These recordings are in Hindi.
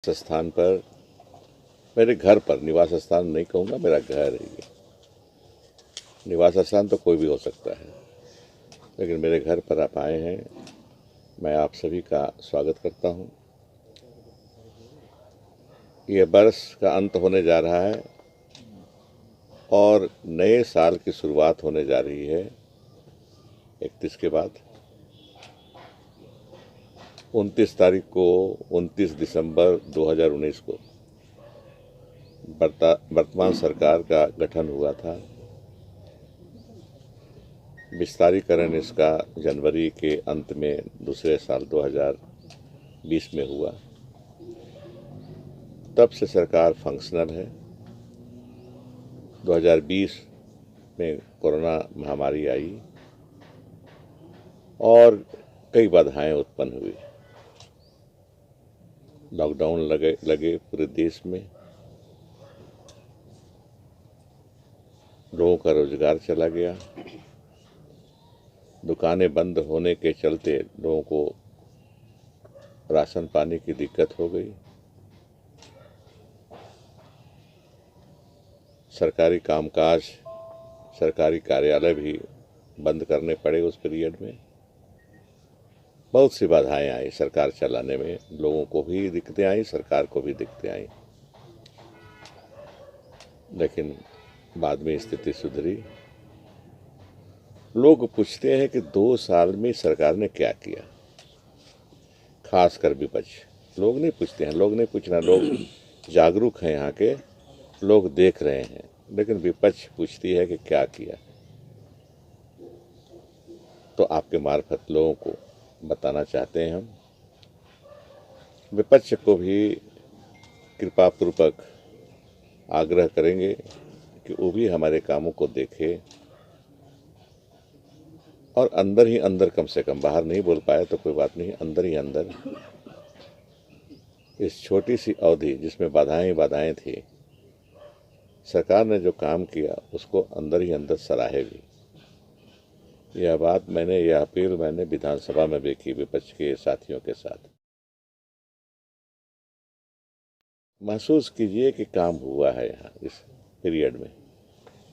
स्थान पर, मेरे घर पर, निवास स्थान नहीं कहूँगा, मेरा घर है ये। निवास स्थान तो कोई भी हो सकता है, लेकिन मेरे घर पर आप आए हैं, मैं आप सभी का स्वागत करता हूँ। ये वर्ष का अंत होने जा रहा है और नए साल की शुरुआत होने जा रही है 31 के बाद। 29 तारीख को, 29 दिसंबर 2019 को वर्तमान सरकार का गठन हुआ था। विस्तारीकरण इसका जनवरी के अंत में दूसरे साल 2020 में हुआ। तब से सरकार फंक्शनल है। 2020 में कोरोना महामारी आई और कई बाधाएं उत्पन्न हुई। लॉकडाउन लगे पूरे देश में, लोगों का रोजगार चला गया, दुकानें बंद होने के चलते लोगों को राशन पाने की दिक्कत हो गई। सरकारी कामकाज, सरकारी कार्यालय भी बंद करने पड़े उस पीरियड में। बहुत सी बाधाएं आई सरकार चलाने में, लोगों को भी दिक्कतें आई, सरकार को भी दिक्कतें आई। लेकिन बाद में स्थिति सुधरी। लोग पूछते हैं कि 2 साल में सरकार ने क्या किया, खासकर विपक्ष। लोग नहीं पूछते हैं, लोग नहीं पूछना, लोग जागरूक हैं, यहाँ के लोग देख रहे हैं, लेकिन विपक्ष पूछती है कि क्या किया। तो आपके मार्फत लोगों को बताना चाहते हैं हम। विपक्ष को भी कृपापूर्वक आग्रह करेंगे कि वो भी हमारे कामों को देखे और अंदर ही अंदर, कम से कम बाहर नहीं बोल पाए तो कोई बात नहीं, अंदर ही अंदर इस छोटी सी अवधि जिसमें बाधाएं थी, सरकार ने जो काम किया उसको अंदर ही अंदर सराहे भी। यह अपील मैंने विधानसभा में भी की विपक्ष के साथियों के साथ। महसूस कीजिए कि काम हुआ है यहाँ इस पीरियड में,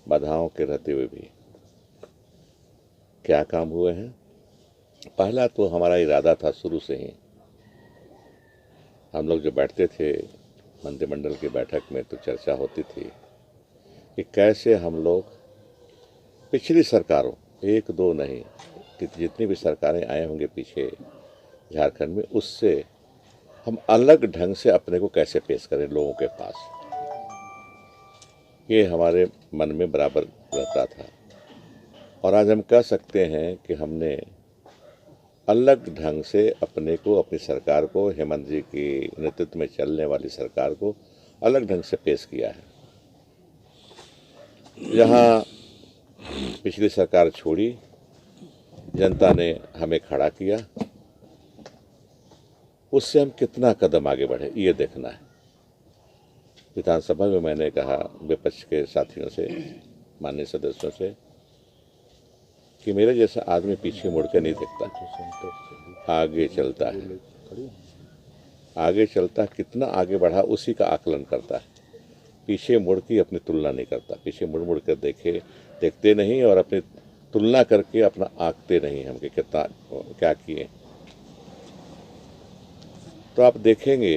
बाधाओं के रहते हुए भी क्या काम हुए हैं। पहला तो हमारा इरादा था शुरू से ही, हम लोग जो बैठते थे मंत्रिमंडल की बैठक में तो चर्चा होती थी कि कैसे हम लोग पिछली सरकारों, एक दो नहीं कि जितनी भी सरकारें आए होंगे पीछे झारखंड में, उससे हम अलग ढंग से अपने को कैसे पेश करें लोगों के पास। ये हमारे मन में बराबर रहता था और आज हम कह सकते हैं कि हमने अलग ढंग से अपने को, अपनी सरकार को, हेमंत जी की नेतृत्व में चलने वाली सरकार को अलग ढंग से पेश किया है। जहाँ पिछली सरकार छोड़ी, जनता ने हमें खड़ा किया, उससे हम कितना कदम आगे बढ़े ये देखना है। विधानसभा में मैंने कहा विपक्ष के साथियों से, माननीय सदस्यों से, कि मेरे जैसा आदमी पीछे मुड़ के नहीं देखता, आगे चलता है। आगे चलता, कितना आगे बढ़ा उसी का आकलन करता है, पीछे मुड़ के अपनी तुलना नहीं करता। पीछे मुड़ कर देखते नहीं और अपनी तुलना करके अपना आंकते नहीं हम कि कितना क्या किए। तो आप देखेंगे,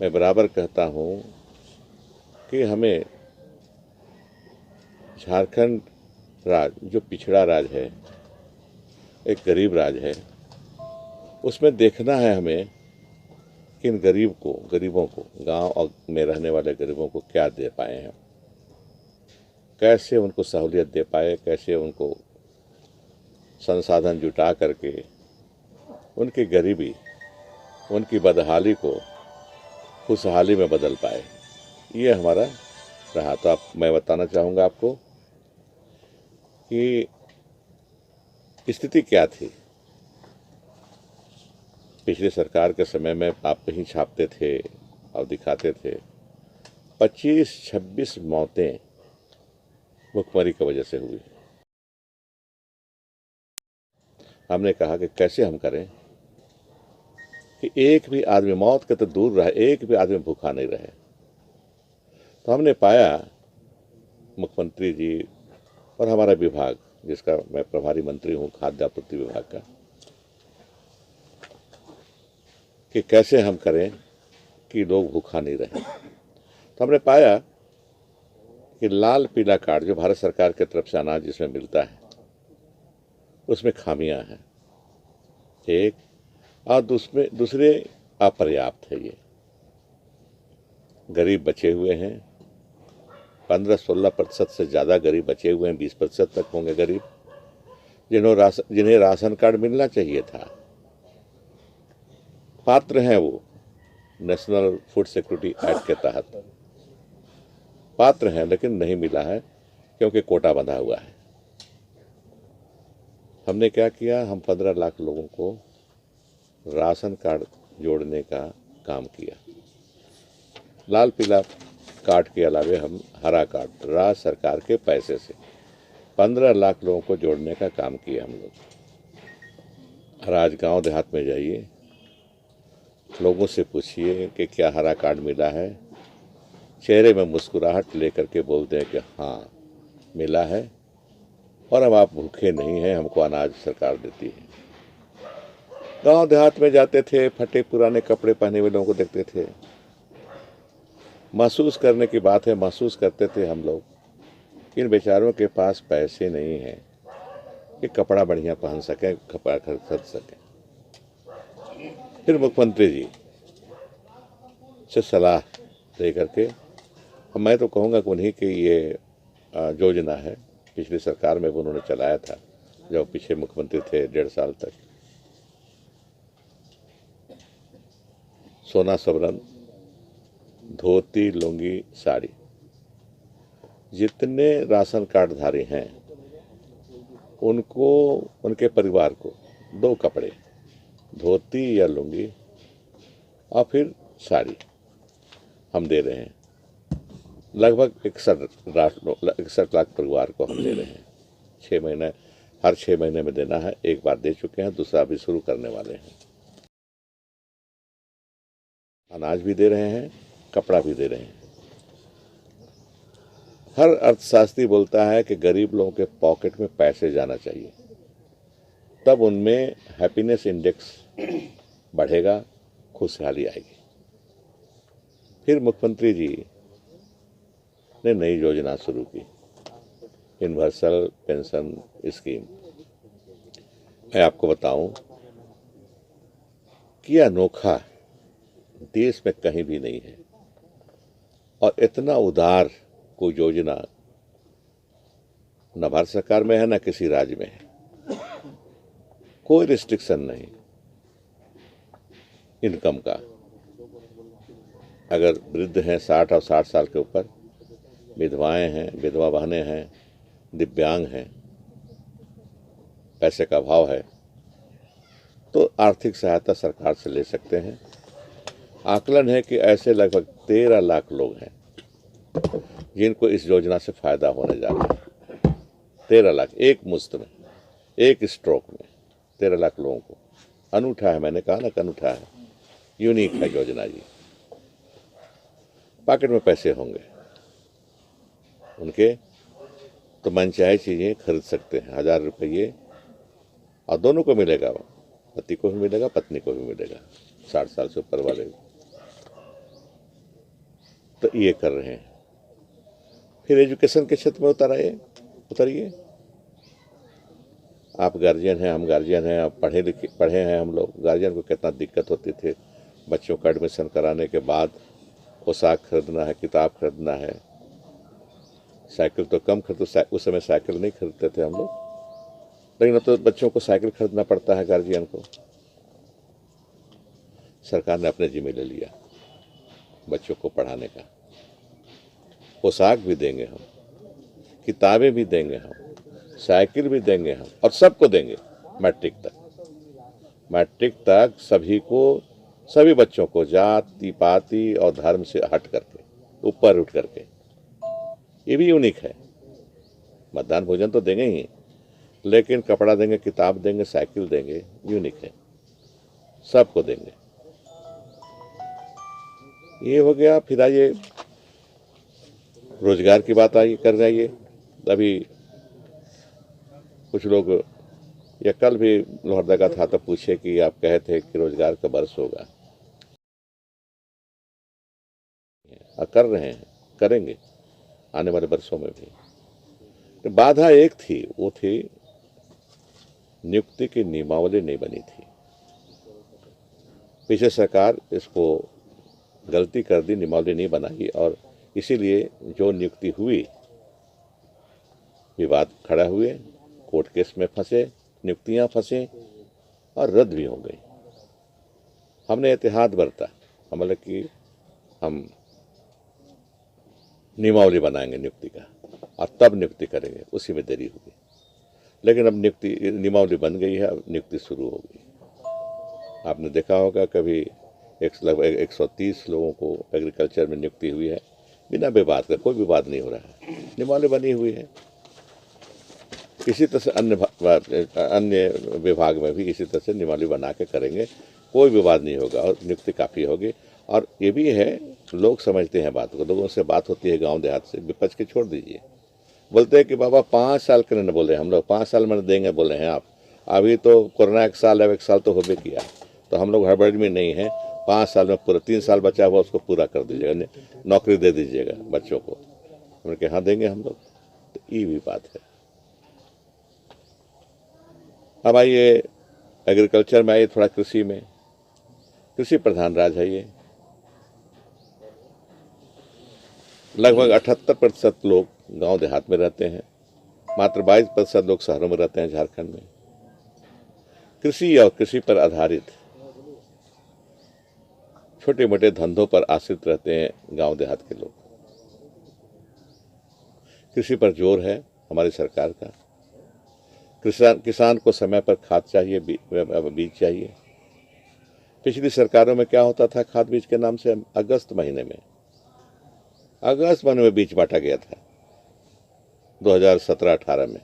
मैं बराबर कहता हूँ कि हमें झारखंड राज्य जो पिछड़ा राज्य है, एक गरीब राज्य है, उसमें देखना है हमें कि इन गरीबों को, गांव में रहने वाले गरीबों को क्या दे पाए हैं, कैसे उनको सहूलियत दे पाए, कैसे उनको संसाधन जुटा करके उनकी गरीबी, उनकी बदहाली को खुशहाली में बदल पाए। ये हमारा रहा। तो मैं बताना चाहूँगा आपको कि स्थिति क्या थी। पिछली सरकार के समय में आप कहीं छापते थे और दिखाते थे 25-26 मौतें भुखमरी की वजह से हुई। हमने कहा कि कैसे हम करें कि एक भी आदमी, मौत के तो दूर रहे, एक भी आदमी भूखा नहीं रहे। तो हमने पाया, मुख्यमंत्री जी और हमारा विभाग, जिसका मैं प्रभारी मंत्री हूँ, खाद्य आपूर्ति विभाग का, कि कैसे हम करें कि लोग भूखा नहीं रहे। तो हमने पाया कि लाल पीला कार्ड जो भारत सरकार की तरफ से अनाज जिसमें मिलता है, उसमें खामियां हैं एक, और दूसरे अपर्याप्त है। ये गरीब बचे हुए हैं, 15-16% से ज़्यादा गरीब बचे हुए हैं, 20% तक होंगे गरीब, जिन्हें राशन कार्ड मिलना चाहिए था, पात्र हैं वो नेशनल फूड सिक्योरिटी एक्ट के तहत पात्र हैं, लेकिन नहीं मिला है क्योंकि कोटा बंधा हुआ है। हमने क्या किया, हम 15 लाख लोगों को राशन कार्ड जोड़ने का काम किया। लाल पीला कार्ड के अलावे हम हरा कार्ड राज्य सरकार के पैसे से 15 लाख लोगों को जोड़ने का काम किया हम लोग। आज गांव देहात में जाइए, लोगों से पूछिए कि क्या हरा कार्ड मिला है, चेहरे में मुस्कुराहट लेकर के बोलते हैं कि हाँ मिला है, और अब आप भूखे नहीं हैं, हमको अनाज सरकार देती है। गांव देहात में जाते थे, फटे पुराने कपड़े पहने हुए लोगों को देखते थे, महसूस करने की बात है, महसूस करते थे हम लोग, इन बेचारों के पास पैसे नहीं हैं कि कपड़ा बढ़िया पहन सकें, कपड़ा खरीद सकें। फिर मुख्यमंत्री जी से सलाह दे करके, मैं तो कहूँगा कि उन्हीं की ये योजना है, पिछली सरकार में भी उन्होंने चलाया था जब पीछे मुख्यमंत्री थे 1.5 साल तक। सोना सबरन, धोती, लुंगी, साड़ी, जितने राशन कार्डधारी हैं उनको, उनके परिवार को 2 कपड़े, धोती या लुंगी और फिर साड़ी हम दे रहे हैं। लगभग 61 लाख परिवार को हम दे रहे हैं। 6 महीने, हर 6 महीने में देना है। एक बार दे चुके हैं, दूसरा अभी शुरू करने वाले हैं। अनाज भी दे रहे हैं, कपड़ा भी दे रहे हैं। हर अर्थशास्त्री बोलता है कि गरीब लोगों के पॉकेट में पैसे जाना चाहिए, तब उनमें हैप्पीनेस इंडेक्स बढ़ेगा, खुशहाली आएगी। फिर मुख्यमंत्री जी ने नई योजना शुरू की, यूनिवर्सल पेंशन स्कीम। मैं आपको बताऊं कि यह अनोखा देश में कहीं भी नहीं है, और इतना उदार कोई योजना न भारत सरकार में है, न किसी राज्य में है। कोई रिस्ट्रिक्शन नहीं इनकम का। अगर वृद्ध हैं 60 और 60 साल के ऊपर, विधवाएं हैं, विधवा बहनें हैं, दिव्यांग हैं, पैसे का अभाव है, तो आर्थिक सहायता सरकार से ले सकते हैं। आकलन है कि ऐसे लगभग 13 लाख लोग हैं जिनको इस योजना से फायदा होने जा रहा है। 13 लाख, एक मुश्त में, एक स्ट्रोक में 13 लाख लोगों को। अनूठा है, मैंने कहा ना कि अनूठा है, यूनिक है योजना जी। पॉकेट में पैसे होंगे उनके, तो मनचाहे चीज़ें खरीद सकते हैं। 1000 रुपये, और दोनों को मिलेगा, पति को भी मिलेगा, पत्नी को भी मिलेगा, 60 साल से ऊपर वाले। तो ये कर रहे हैं। फिर एजुकेशन के क्षेत्र में उतरिए। आप गार्जियन हैं, हम गार्जियन हैं, आप पढ़े हैं हम लोग। गार्जियन को कितना दिक्कत होती थी बच्चों का एडमिशन कराने के बाद, पोशाक खरीदना है, किताब खरीदना है, साइकिल तो कम खरीदो, उस समय साइकिल नहीं खरीदते थे हम लोग, लेकिन अब तो बच्चों को साइकिल खरीदना पड़ता है गार्जियन को। सरकार ने अपने जिम्मे ले लिया बच्चों को पढ़ाने का। पोशाक भी देंगे हम, किताबें भी देंगे हम, साइकिल भी देंगे हम, और सबको देंगे मैट्रिक तक। मैट्रिक तक सभी को, सभी बच्चों को, जाति पाति और धर्म से हट करके, ऊपर उठ करके। ये भी यूनिक है। मध्याह्न भोजन तो देंगे ही, लेकिन कपड़ा देंगे, किताब देंगे, साइकिल देंगे, यूनिक है, सबको देंगे। ये हो गया। फिर आइए रोजगार की बात आई कर जाइए। अभी कुछ लोग, या कल भी लोहरदगा था तो पूछे कि आप कहे थे कि रोजगार का बरस होगा, कर रहे हैं, करेंगे आने वाले वर्षों में भी। तो बाधा एक थी, वो थी नियुक्ति की नियमावली नहीं बनी थी। पीछे सरकार इसको गलती कर दी, नियमावली नहीं बनाई, और इसीलिए जो नियुक्ति हुई विवाद खड़ा हुए, कोर्ट केस में फंसे, नियुक्तियां फंसी और रद्द भी हो गई। हमने एहतियात बरता, मतलब कि हम नियमावली बनाएंगे नियुक्ति का और तब नियुक्ति करेंगे, उसी में देरी होगी। लेकिन अब नियमावली बन गई है, अब नियुक्ति शुरू हो गई। आपने देखा होगा कभी लगभग 130 लोगों को एग्रीकल्चर में नियुक्ति हुई है बिना विवाद का, कोई विवाद नहीं हो रहा है, नियमावली बनी हुई है। इसी तरह से अन्य विभाग में भी इसी तरह से नियमावली बना के करेंगे, कोई विवाद नहीं होगा और नियुक्ति काफ़ी होगी। और ये भी है, लोग समझते हैं बात को, लोगों से बात होती है गांव देहात से, विपक्ष के छोड़ दीजिए, बोलते हैं कि बाबा 5 साल के नहीं बोले, हम लोग 5 साल में देंगे बोले हैं आप, अभी तो कोरोना 1 साल, अब 1 साल तो हो भी किया, तो हम लोग हड़बड़ी में नहीं हैं। 5 साल में पूरा 3 साल बचा हुआ उसको पूरा कर दीजिएगा, नौकरी दे दीजिएगा बच्चों को। हमने कहा हाँ देंगे हम लोग, तो ये भी बात है। अब आइए एग्रीकल्चर में, आइए थोड़ा कृषि में, कृषि प्रधान राज्य है ये। लगभग 78% लोग गांव देहात में रहते हैं, मात्र 22% लोग शहरों में रहते हैं झारखंड में। कृषि और कृषि पर आधारित छोटे मोटे धंधों पर आश्रित रहते हैं गांव देहात के लोग। कृषि पर जोर है हमारी सरकार का। किसान को समय पर खाद चाहिए, बीज चाहिए। पिछली सरकारों में क्या होता था, खाद बीज के नाम से अगस्त महीने में बीज बांटा गया था 2017-18 में।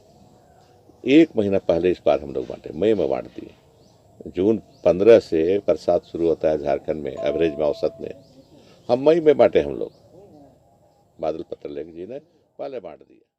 1 महीना पहले इस बार हम लोग बांटे, मई में बांट दिए। जून 15 से बरसात शुरू होता है झारखंड में, एवरेज में, औसत में। हम मई में बांटे, हम लोग बादल पत्रलेख जी ने पहले बांट दिया।